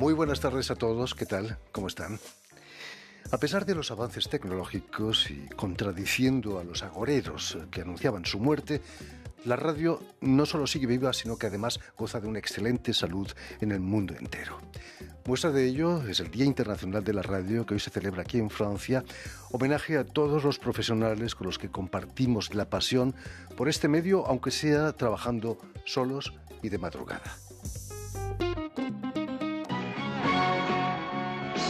Muy buenas tardes a todos, ¿qué tal? ¿Cómo están? A pesar de los avances tecnológicos y contradiciendo a los agoreros que anunciaban su muerte, la radio no solo sigue viva, sino que además goza de una excelente salud en el mundo entero. Muestra de ello es el Día Internacional de la Radio, que hoy se celebra aquí en Francia, homenaje a todos los profesionales con los que compartimos la pasión por este medio, aunque sea trabajando solos y de madrugada.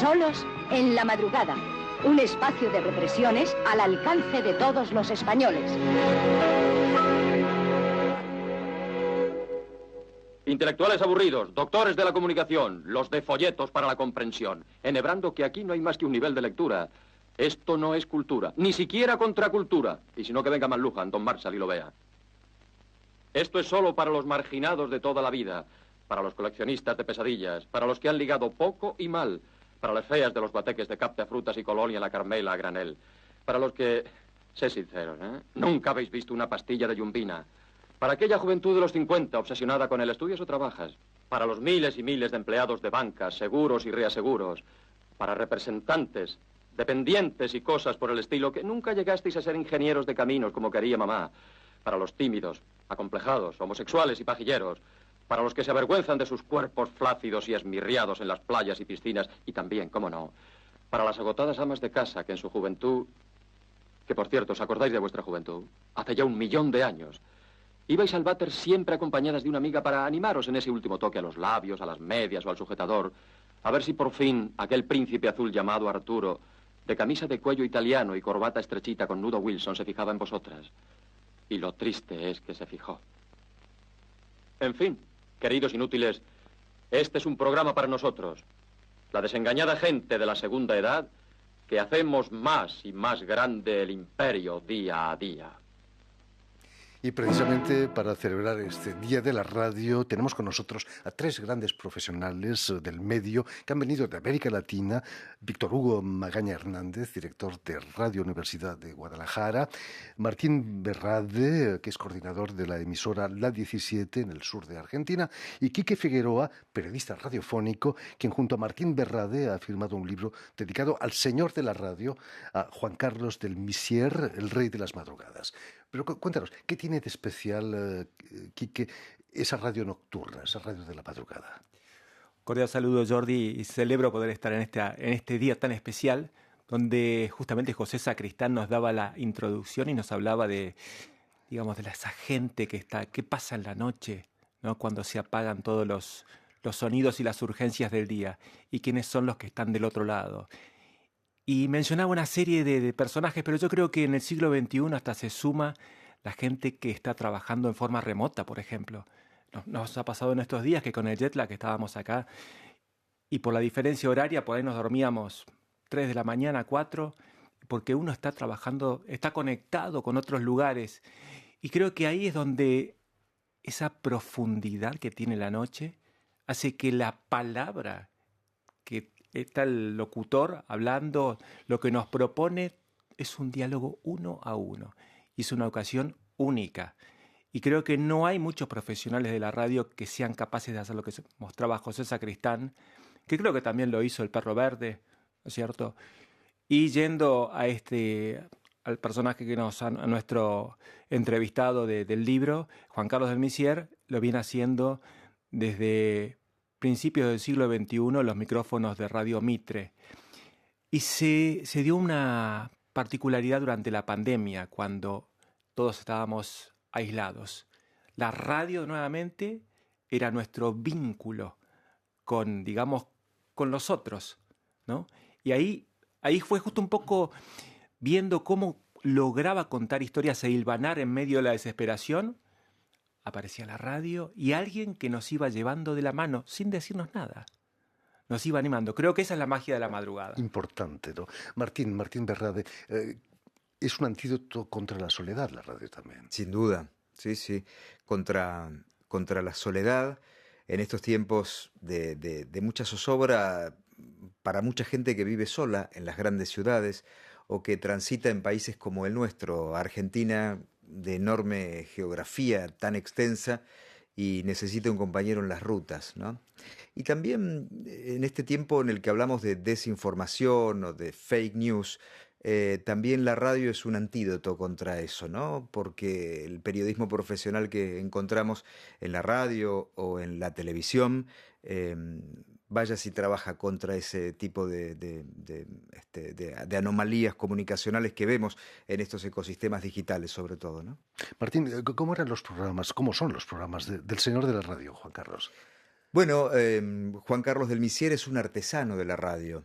Solos en la madrugada, un espacio de reflexiones al alcance de todos los españoles. Intelectuales aburridos, doctores de la comunicación, los de folletos para la comprensión, enhebrando que aquí no hay más que un nivel de lectura. Esto no es cultura, ni siquiera contracultura. Y si no, que venga McLuhan, Don Marshall, y lo vea. Esto es solo para los marginados de toda la vida, para los coleccionistas de pesadillas, para los que han ligado poco y mal, para las feas de los guateques de Capta Frutas y Colonia, la Carmela, a granel, para los que, sé sinceros, nunca habéis visto una pastilla de yumbina, para aquella juventud de los 50 obsesionada con el estudias o trabajas, para los miles y miles de empleados de bancas, seguros y reaseguros, para representantes, dependientes y cosas por el estilo que nunca llegasteis a ser ingenieros de caminos como quería mamá, para los tímidos, acomplejados, homosexuales y pajilleros, para los que se avergüenzan de sus cuerpos flácidos y esmirriados en las playas y piscinas, y también, cómo no, para las agotadas amas de casa que en su juventud, que por cierto, ¿os acordáis de vuestra juventud? Hace ya 1.000.000 de años. Ibais al váter siempre acompañadas de una amiga para animaros en ese último toque a los labios, a las medias o al sujetador, a ver si por fin aquel príncipe azul llamado Arturo, de camisa de cuello italiano y corbata estrechita con nudo Wilson, se fijaba en vosotras. Y lo triste es que se fijó. En fin, queridos inútiles, este es un programa para nosotros, la desengañada gente de la segunda edad, que hacemos más y más grande el imperio día a día. Y precisamente para celebrar este Día de la Radio tenemos con nosotros a tres grandes profesionales del medio que han venido de América Latina. Víctor Hugo Magaña Hernández, director de Radio Universidad de Guadalajara. Martín Berrade, que es coordinador de la emisora La 17 en el sur de Argentina. Y Quique Figueroa, periodista radiofónico, quien junto a Martín Berrade ha firmado un libro dedicado al señor de la radio, a Juan Carlos del Misier, el rey de las madrugadas. Pero cuéntanos, ¿qué tiene de especial, Quique, esa radio nocturna, esa radio de la madrugada? Cordial saludo, Jordi, y celebro poder estar en este día tan especial, donde justamente José Sacristán nos daba la introducción y nos hablaba de esa gente qué pasa en la noche, ¿no? Cuando se apagan todos los sonidos y las urgencias del día, y quiénes son los que están del otro lado. Y mencionaba una serie de personajes, pero yo creo que en el siglo XXI hasta se suma la gente que está trabajando en forma remota, por ejemplo. Nos ha pasado en estos días que con el jet lag que estábamos acá y por la diferencia horaria, por ahí nos dormíamos 3 de la mañana, 4, porque uno está trabajando, está conectado con otros lugares. Y creo que ahí es donde esa profundidad que tiene la noche hace que la palabra que está el locutor hablando, lo que nos propone es un diálogo uno a uno. Y es una ocasión única. Y creo que no hay muchos profesionales de la radio que sean capaces de hacer lo que mostraba José Sacristán, que creo que también lo hizo el Perro Verde, ¿no es cierto? Y yendo al personaje que a nuestro entrevistado del libro, Juan Carlos del Misier, lo viene haciendo desde principios del siglo XXI, los micrófonos de Radio Mitre. Y se dio una particularidad durante la pandemia, cuando todos estábamos aislados. La radio nuevamente era nuestro vínculo con los otros, ¿no? Y ahí fue justo un poco viendo cómo lograba contar historias e hilvanar en medio de la desesperación. Aparecía la radio y alguien que nos iba llevando de la mano sin decirnos nada. Nos iba animando. Creo que esa es la magia de la madrugada. Importante, ¿no? Martín Berrade, es un antídoto contra la soledad la radio también. Sin duda, sí. Contra la soledad, en estos tiempos de mucha zozobra, para mucha gente que vive sola en las grandes ciudades o que transita en países como el nuestro, Argentina, de enorme geografía tan extensa y necesita un compañero en las rutas, ¿no? Y también en este tiempo en el que hablamos de desinformación o de fake news, también la radio es un antídoto contra eso, ¿no? Porque el periodismo profesional que encontramos en la radio o en la televisión, eh, vaya si trabaja contra ese tipo de anomalías comunicacionales que vemos en estos ecosistemas digitales, sobre todo, ¿no? Martín, ¿cómo eran los programas? ¿Cómo son los programas del señor de la radio, Juan Carlos? Bueno, Juan Carlos del Misier es un artesano de la radio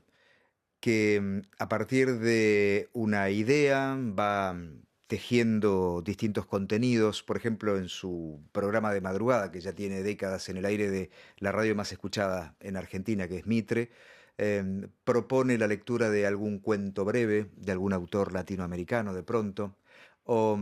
que a partir de una idea va tejiendo distintos contenidos, por ejemplo, en su programa de madrugada, que ya tiene décadas en el aire de la radio más escuchada en Argentina, que es Mitre, propone la lectura de algún cuento breve, de algún autor latinoamericano de pronto, o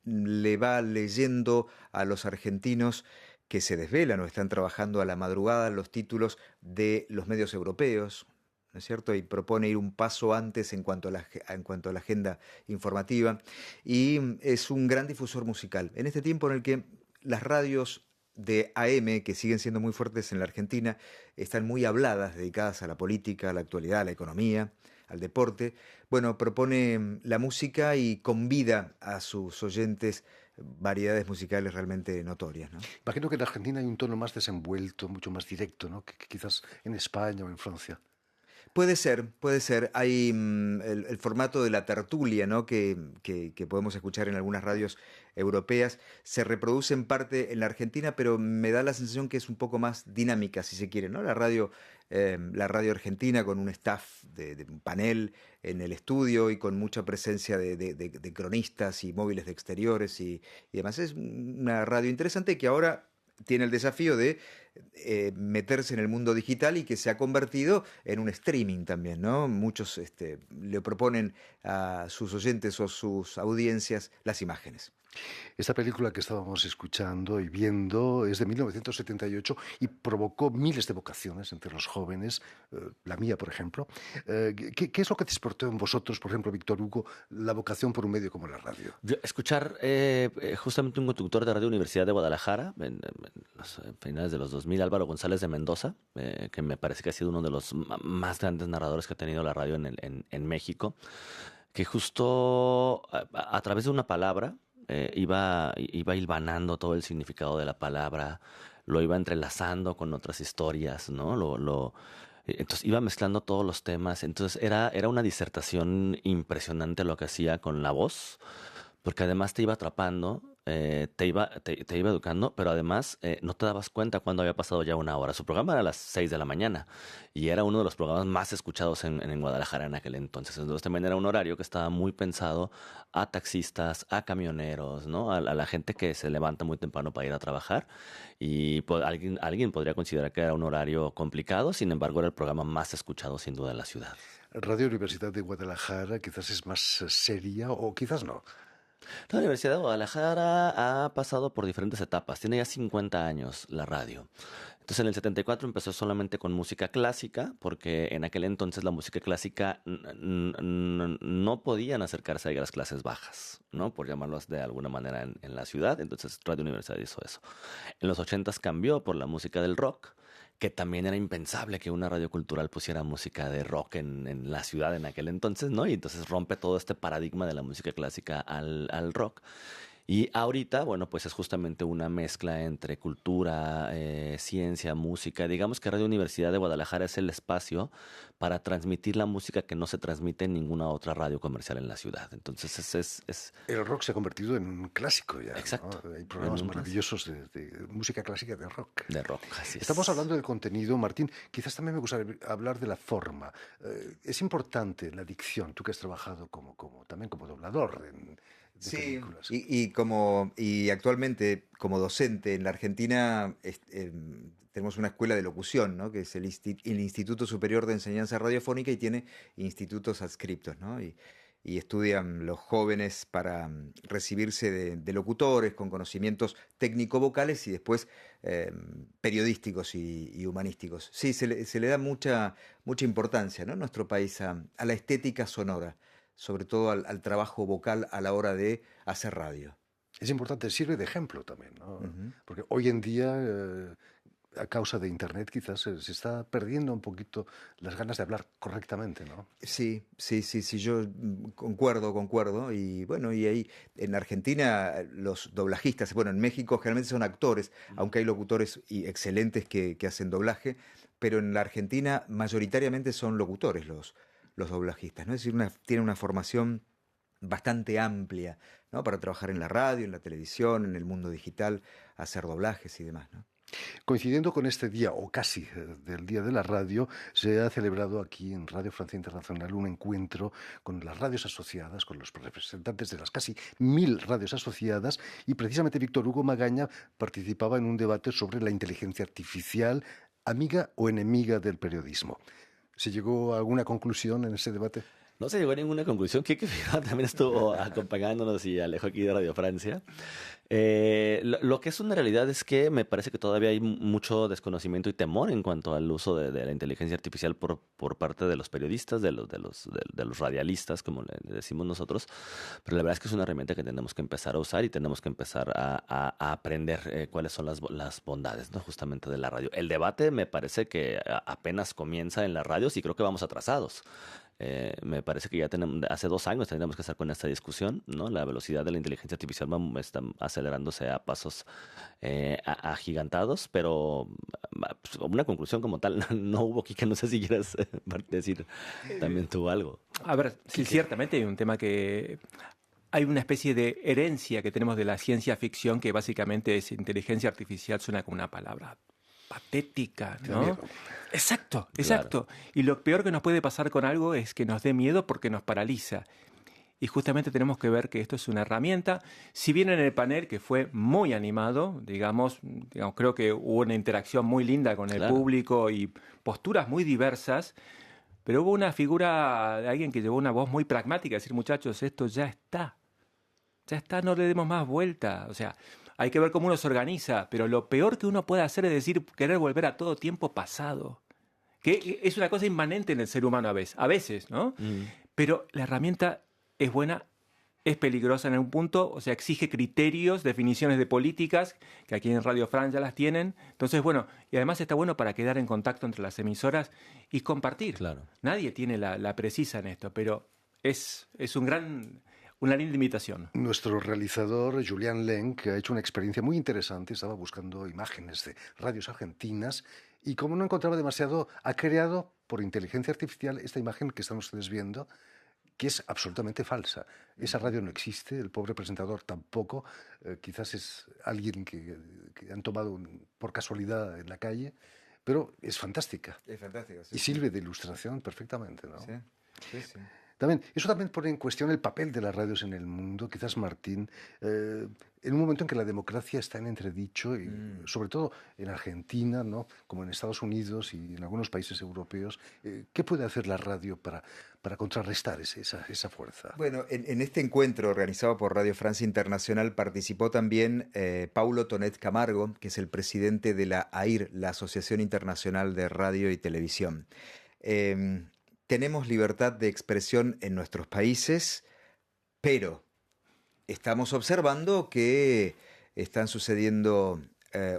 le va leyendo a los argentinos que se desvelan o están trabajando a la madrugada los títulos de los medios europeos, ¿no es cierto? Y propone ir un paso antes en cuanto a la agenda informativa. Y es un gran difusor musical. En este tiempo en el que las radios de AM, que siguen siendo muy fuertes en la Argentina, están muy habladas, dedicadas a la política, a la actualidad, a la economía, al deporte. Bueno, propone la música y convida a sus oyentes variedades musicales realmente notorias, ¿no? Imagino que en Argentina hay un tono más desenvuelto, mucho más directo, ¿no? Que quizás en España o en Francia. Puede ser, puede ser. Hay el formato de la tertulia, ¿no? que podemos escuchar en algunas radios europeas. Se reproduce en parte en la Argentina, pero me da la sensación que es un poco más dinámica, si se quiere, ¿no? La radio argentina con un staff de un panel en el estudio y con mucha presencia de cronistas y móviles de exteriores y demás. Es una radio interesante que ahora tiene el desafío de meterse en el mundo digital y que se ha convertido en un streaming también, ¿no? Muchos le proponen a sus oyentes o sus audiencias las imágenes. Esta película que estábamos escuchando y viendo es de 1978 y provocó miles de vocaciones entre los jóvenes, la mía, por ejemplo. ¿Qué es lo que despertó en vosotros, por ejemplo, Víctor Hugo, la vocación por un medio como la radio? Escuchar justamente un conductor de Radio Universidad de Guadalajara, en los finales de los 2000, Álvaro González de Mendoza, que me parece que ha sido uno de los más grandes narradores que ha tenido la radio en México, que justo a través de una palabra iba hilvanando todo el significado de la palabra, lo iba entrelazando con otras historias, ¿no? Entonces iba mezclando todos los temas. Entonces era una disertación impresionante lo que hacía con la voz, porque además te iba atrapando, te iba educando, pero además no te dabas cuenta cuando había pasado ya una hora. Su programa era a las 6 de la mañana y era uno de los programas más escuchados en Guadalajara en aquel entonces. Entonces también era un horario que estaba muy pensado a taxistas, a camioneros, ¿no? A la gente que se levanta muy temprano para ir a trabajar. Y alguien podría considerar que era un horario complicado, sin embargo era el programa más escuchado sin duda en la ciudad. Radio Universidad de Guadalajara quizás es más seria o quizás no. La Universidad de Guadalajara ha pasado por diferentes etapas. Tiene ya 50 años la radio. Entonces en el 74 empezó solamente con música clásica, porque en aquel entonces la música clásica no podían acercarse a las clases bajas, ¿no? Por llamarlos de alguna manera en la ciudad. Entonces Radio Universidad hizo eso. En los 80s cambió por la música del rock, que también era impensable que una radio cultural pusiera música de rock en la ciudad en aquel entonces, ¿no? Y entonces rompe todo este paradigma de la música clásica al rock. Y ahorita, bueno, pues es justamente una mezcla entre cultura, ciencia, música. Digamos que Radio Universidad de Guadalajara es el espacio para transmitir la música que no se transmite en ninguna otra radio comercial en la ciudad. Entonces es... El rock se ha convertido en un clásico ya. Exacto. ¿No? Hay programas maravillosos de música clásica de rock. De rock, así es. Estamos hablando del contenido, Martín. Quizás también me gustaría hablar de la forma. Es importante la dicción, tú que has trabajado también como doblador de películas. Y actualmente como docente en la Argentina tenemos una escuela de locución, ¿no? Que es el Instituto Superior de Enseñanza Radiofónica y tiene institutos adscriptos, ¿no? Y estudian los jóvenes para recibirse de locutores con conocimientos técnico-vocales y después periodísticos y humanísticos. Sí, se le da mucha importancia, ¿no? En nuestro país a la estética sonora, sobre todo al trabajo vocal a la hora de hacer radio. Es importante, sirve de ejemplo también, ¿no? Ujú. Porque hoy en día, a causa de Internet, quizás se está perdiendo un poquito las ganas de hablar correctamente, ¿no? Sí, sí, sí, sí, yo concuerdo. Y bueno, y ahí en Argentina los doblajistas, bueno, en México generalmente son actores, aunque hay locutores excelentes que hacen doblaje, pero en la Argentina mayoritariamente son locutores los doblajistas, ¿no? Es decir, tienen una formación bastante amplia, ¿no? Para trabajar en la radio, en la televisión, en el mundo digital, hacer doblajes y demás, ¿no? Coincidiendo con este día, o casi del Día de la Radio, se ha celebrado aquí en Radio Francia Internacional un encuentro con las radios asociadas, con los representantes de las casi 1000 radios asociadas, y precisamente Víctor Hugo Magaña participaba en un debate sobre la inteligencia artificial, amiga o enemiga del periodismo. ¿Se llegó a alguna conclusión en ese debate? No se llegó a ninguna conclusión. Kike Figueroa también estuvo acompañándonos y Alejo aquí de Radio Francia. Lo que es una realidad es que me parece que todavía hay mucho desconocimiento y temor en cuanto al uso de la inteligencia artificial por parte de los periodistas, de los radialistas, como le decimos nosotros. Pero la verdad es que es una herramienta que tenemos que empezar a usar y tenemos que empezar a aprender cuáles son las bondades, ¿no? Justamente de la radio. El debate me parece que apenas comienza en las radios y creo que vamos atrasados. Me parece que ya hace 2 años tendríamos que estar con esta discusión, ¿no? La velocidad de la inteligencia artificial está acelerándose a pasos agigantados, pero pues, una conclusión como tal no hubo. Kike, no sé si quieras decir también tú algo. A ver, sí, ciertamente hay un tema que... Hay una especie de herencia que tenemos de la ciencia ficción que básicamente es inteligencia artificial, suena como una palabra patética, ¿no? Exacto, exacto. Claro. Y lo peor que nos puede pasar con algo es que nos dé miedo porque nos paraliza. Y justamente tenemos que ver que esto es una herramienta. Si bien en el panel, que fue muy animado, digamos, creo que hubo una interacción muy linda con el Claro. público y posturas muy diversas, pero hubo una figura de alguien que llevó una voz muy pragmática, decir, muchachos, esto ya está, no le demos más vuelta. O sea, hay que ver cómo uno se organiza, pero lo peor que uno puede hacer es decir, querer volver a todo tiempo pasado. Que es una cosa inmanente en el ser humano a veces, ¿no? Pero la herramienta es buena, es peligrosa en un punto, o sea, exige criterios, definiciones de políticas, que aquí en Radio France ya las tienen. Entonces, bueno, y además está bueno para quedar en contacto entre las emisoras y compartir. Claro. Nadie tiene la precisa en esto, pero es una linda invitación. Nuestro realizador, Julián Lenk, ha hecho una experiencia muy interesante. Estaba buscando imágenes de radios argentinas y como no encontraba demasiado, ha creado por inteligencia artificial esta imagen que están ustedes viendo, que es absolutamente falsa. Esa radio no existe, el pobre presentador tampoco. Quizás es alguien que han tomado por casualidad en la calle, pero es fantástica. Es fantástico, sí. Y sirve de ilustración perfectamente, ¿no? Sí, sí, sí. Eso también pone en cuestión el papel de las radios en el mundo. Quizás, Martín, en un momento en que la democracia está en entredicho, y sobre todo en Argentina, ¿no? Como en Estados Unidos y en algunos países europeos, ¿qué puede hacer la radio para contrarrestar esa fuerza? Bueno, en este encuentro organizado por Radio Francia Internacional participó también Paulo Tonet Camargo, que es el presidente de la AIR, la Asociación Internacional de Radio y Televisión. Tenemos libertad de expresión en nuestros países, pero estamos observando que están sucediendo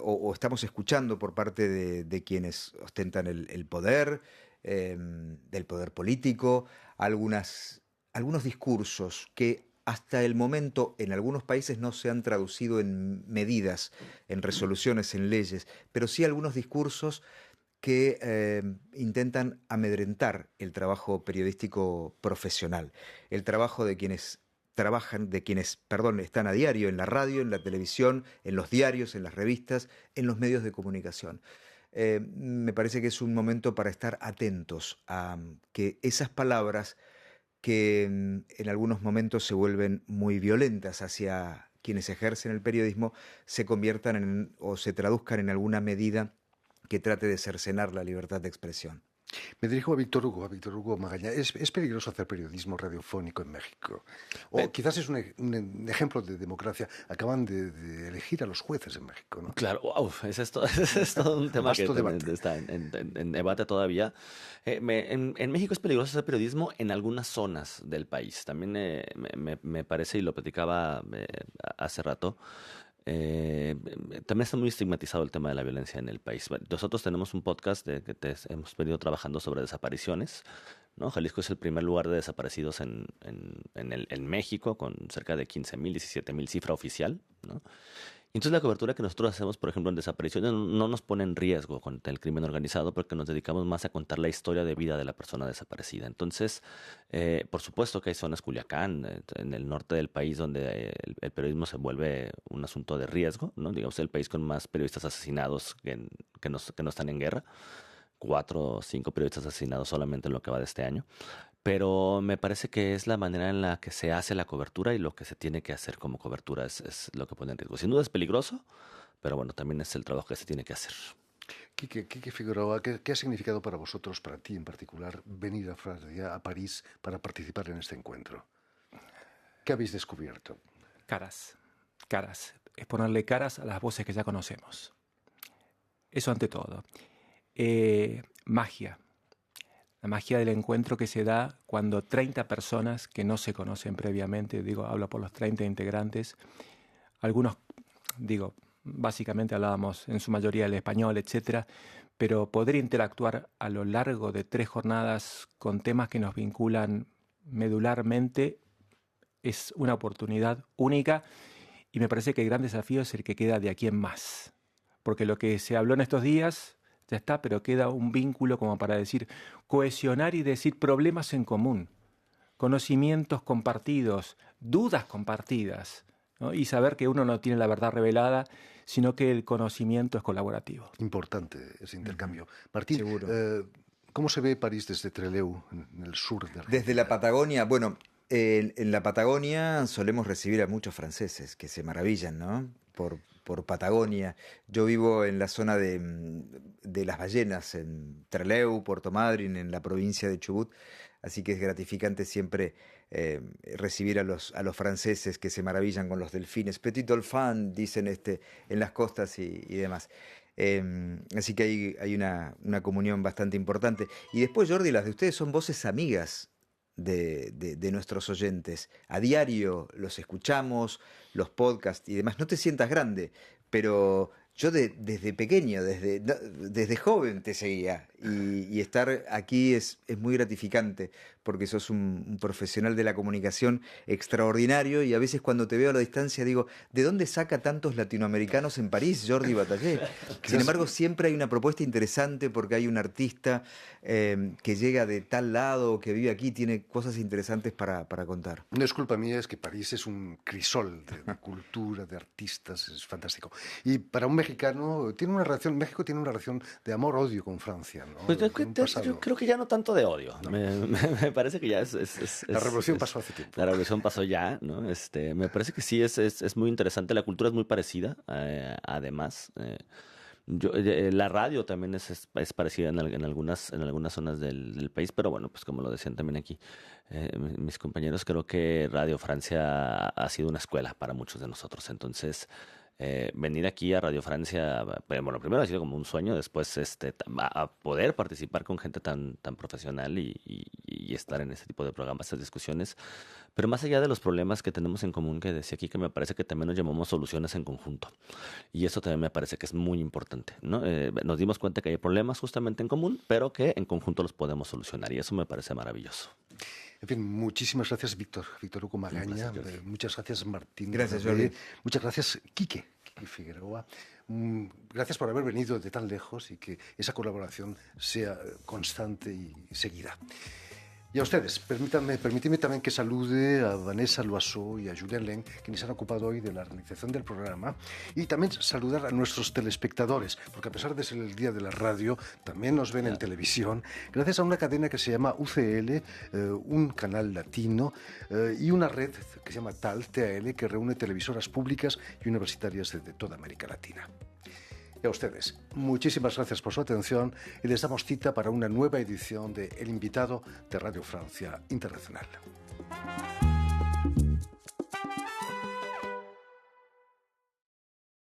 o estamos escuchando por parte de quienes ostentan el poder, del poder político, algunos discursos que hasta el momento en algunos países no se han traducido en medidas, en resoluciones, en leyes, pero sí algunos discursos que intentan amedrentar el trabajo periodístico profesional, el trabajo de quienes están a diario en la radio, en la televisión, en los diarios, en las revistas, en los medios de comunicación. Me parece que es un momento para estar atentos a que esas palabras que en algunos momentos se vuelven muy violentas hacia quienes ejercen el periodismo se conviertan o se traduzcan en alguna medida que trate de cercenar la libertad de expresión. Me dirijo a Víctor Hugo Magaña. ¿Es peligroso hacer periodismo radiofónico en México? O quizás es un ejemplo de democracia. Acaban de elegir a los jueces en México, ¿no? Claro, ese es todo un tema que Vasto debate. está en debate todavía. En México es peligroso hacer periodismo en algunas zonas del país. También me parece, y lo platicaba hace rato, también está muy estigmatizado el tema de la violencia en el país. Nosotros tenemos un podcast hemos venido trabajando sobre desapariciones, ¿no? Jalisco es el primer lugar de desaparecidos en México, con cerca de 15,000, 17,000 cifra oficial, ¿no? Y entonces la cobertura que nosotros hacemos, por ejemplo, en desapariciones, no nos pone en riesgo contra el crimen organizado, porque nos dedicamos más a contar la historia de vida de la persona desaparecida. Entonces, por supuesto que hay zonas, Culiacán, en el norte del país, donde el periodismo se vuelve un asunto de riesgo, ¿no? Digamos, el país con más periodistas asesinados que no están en guerra. 4 o 5 periodistas asesinados solamente en lo que va de este año. Pero me parece que es la manera en la que se hace la cobertura, y lo que se tiene que hacer como cobertura es lo que pone en riesgo. Sin duda es peligroso, pero bueno, también es el trabajo que se tiene que hacer. Quique Figueroa, ¿qué ha significado para vosotros, para ti en particular, venir a Francia, a París, para participar en este encuentro? ¿Qué habéis descubierto? Caras. Es ponerle caras a las voces que ya conocemos. Eso ante todo. Magia. La magia del encuentro que se da cuando 30 personas que no se conocen previamente, hablo por los 30 integrantes, algunos, básicamente hablábamos en su mayoría el español, etcétera, pero poder interactuar a lo largo de 3 jornadas con temas que nos vinculan medularmente es una oportunidad única, y me parece que el gran desafío es el que queda de aquí en más, porque lo que se habló en estos días ya está, pero queda un vínculo como para decir, cohesionar y decir problemas en común, conocimientos compartidos, dudas compartidas, ¿no? Y saber que uno no tiene la verdad revelada, sino que el conocimiento es colaborativo. Importante ese intercambio. Martín, Seguro. ¿Cómo se ve París desde Trelew, en el sur de Argentina? Desde la Patagonia, bueno, en la Patagonia solemos recibir a muchos franceses que se maravillan, ¿no? Por Patagonia. Yo vivo en la zona de las ballenas, en Trelew, Puerto Madryn, en la provincia de Chubut, así que es gratificante siempre recibir a los franceses que se maravillan con los delfines. Petit Dauphin, dicen en las costas y demás. Así que hay una comunión bastante importante. Y después, Jordi, las de ustedes son voces amigas de nuestros oyentes. A diario los escuchamos, los podcasts y demás. No te sientas grande, pero yo desde pequeño, desde joven te seguía, y estar aquí es muy gratificante, porque sos un profesional de la comunicación extraordinario, y a veces cuando te veo a la distancia digo, ¿de dónde saca tantos latinoamericanos en París, Jordi Bataller? Sin embargo, siempre hay una propuesta interesante, porque hay un artista que llega de tal lado, que vive aquí, tiene cosas interesantes para contar. No es culpa mía, es que París es un crisol de cultura, de artistas, es fantástico. Y para un mexicano, México tiene una relación de amor-odio con Francia, ¿no? Pues yo creo que ya no tanto de odio. No. Me parece que ya La revolución pasó hace tiempo. La revolución pasó ya, ¿no? Me parece que sí es muy interesante. La cultura es muy parecida, además. La radio también es parecida en algunas zonas del país, pero bueno, pues como lo decían también aquí mis compañeros, creo que Radio Francia ha sido una escuela para muchos de nosotros. Entonces, venir aquí a Radio Francia, bueno, primero ha sido como un sueño, después a poder participar con gente tan profesional y estar en este tipo de programas, estas discusiones, pero más allá de los problemas que tenemos en común, que decía aquí, que me parece que también nos llamamos soluciones en conjunto, y eso también me parece que es muy importante, ¿no? Nos dimos cuenta que hay problemas justamente en común, pero que en conjunto los podemos solucionar, y eso me parece maravilloso. En fin, muchísimas gracias, Víctor Hugo Magaña. Muchas gracias, Martín. Gracias, Jordi. Muchas gracias, Quique Figueroa. Gracias por haber venido de tan lejos y que esa colaboración sea constante y seguida. Y a ustedes, permíteme también que salude a Vanessa Loiseau y a Julien Len, quienes han ocupado hoy de la realización del programa, y también saludar a nuestros telespectadores, porque a pesar de ser el día de la radio, también nos ven en televisión, gracias a una cadena que se llama UCL, un canal latino, y una red que se llama TAL, que reúne televisoras públicas y universitarias de toda América Latina. Y a ustedes, muchísimas gracias por su atención y les damos cita para una nueva edición de El Invitado de Radio Francia Internacional.